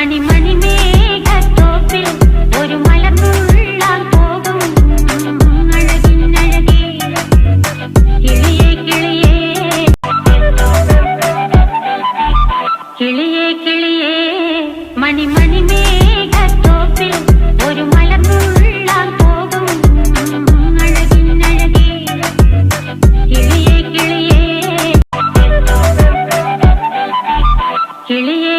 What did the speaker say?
മണിമേഘത്തോപ്പിൽ ഒരു മലർന്നുള്ളാൻ പോകും അഴകിനഴകേ കിളിയേ കിളിയേ കിളിയേ കിളിയേ മണിമേഘത്തോപ്പിൽ ഒരു മലർന്നുള്ളാൻ പോകും അഴകിനഴകേ കിളിയേ കിളിയേ കിളിയേ